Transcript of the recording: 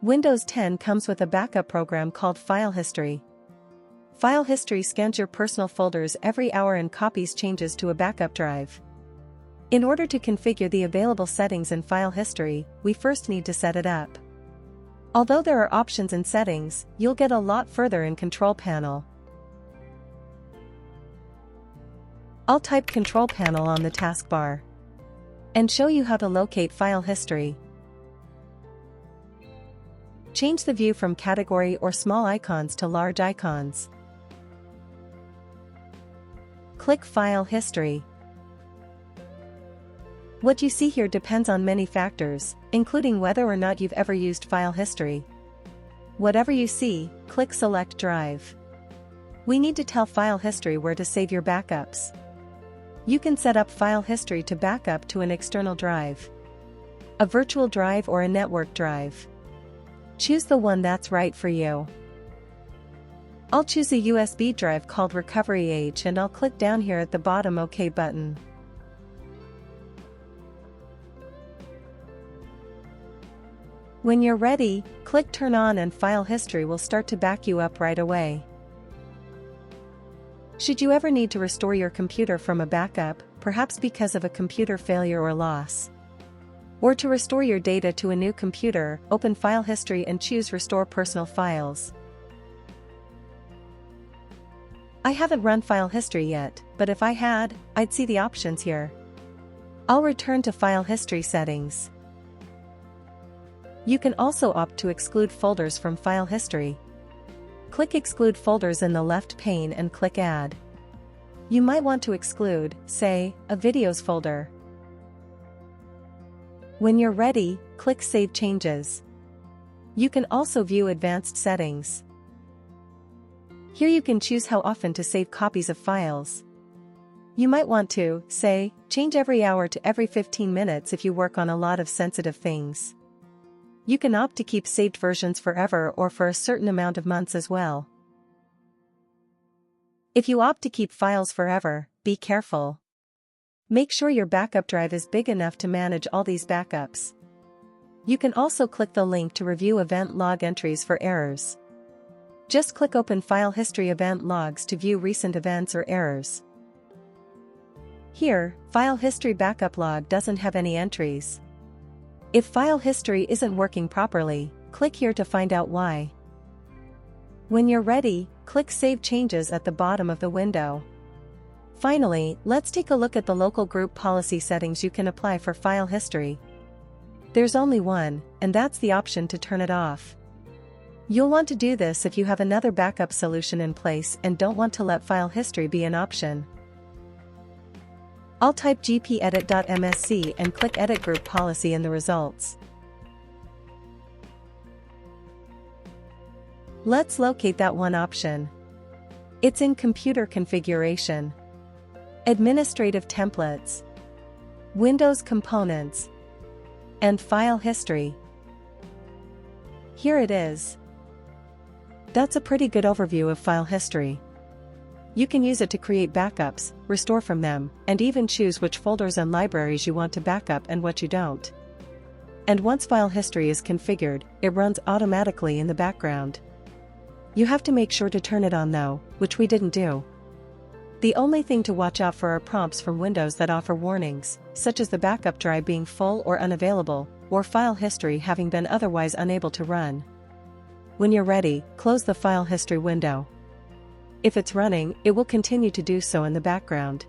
Windows 10 comes with a backup program called File History. File History scans your personal folders every hour and copies changes to a backup drive. In order to configure the available settings in File History, we first need to set it up. Although there are options in Settings, you'll get a lot further in Control Panel. I'll type Control Panel on the taskbar and show you how to locate File History. Change the view from category or small icons to large icons. Click File History. What you see here depends on many factors, including whether or not you've ever used File History. Whatever you see, click Select Drive. We need to tell File History where to save your backups. You can set up File History to backup to an external drive, a virtual drive or a network drive. Choose the one that's right for you. I'll choose a USB drive called Recovery H and I'll click down here at the bottom OK button. When you're ready, click Turn On and File History will start to back you up right away. Should you ever need to restore your computer from a backup, perhaps because of a computer failure or loss, or to restore your data to a new computer, open File History and choose Restore Personal Files. I haven't run File History yet, but if I had, I'd see the options here. I'll return to File History settings. You can also opt to exclude folders from File History. Click Exclude Folders in the left pane and click Add. You might want to exclude, say, a Videos folder. When you're ready, click Save Changes. You can also view advanced settings. Here you can choose how often to save copies of files. You might want to, say, change every hour to every 15 minutes if you work on a lot of sensitive things. You can opt to keep saved versions forever or for a certain amount of months as well. If you opt to keep files forever, be careful. Make sure your backup drive is big enough to manage all these backups. You can also click the link to review event log entries for errors. Just click Open File History Event Logs to view recent events or errors. Here, File History Backup Log doesn't have any entries. If File History isn't working properly, click here to find out why. When you're ready, click Save Changes at the bottom of the window. Finally, let's take a look at the local group policy settings you can apply for File History. There's only one, and that's the option to turn it off. You'll want to do this if you have another backup solution in place and don't want to let File History be an option. I'll type gpedit.msc and click Edit Group Policy in the results. Let's locate that one option. It's in Computer Configuration, Administrative Templates, Windows Components, and File History. Here it is. That's a pretty good overview of File History. You can use it to create backups, restore from them, and even choose which folders and libraries you want to backup and what you don't. And once File History is configured, it runs automatically in the background. You have to make sure to turn it on though, which we didn't do. The only thing to watch out for are prompts from Windows that offer warnings, such as the backup drive being full or unavailable, or File History having been otherwise unable to run. When you're ready, close the File History window. If it's running, it will continue to do so in the background.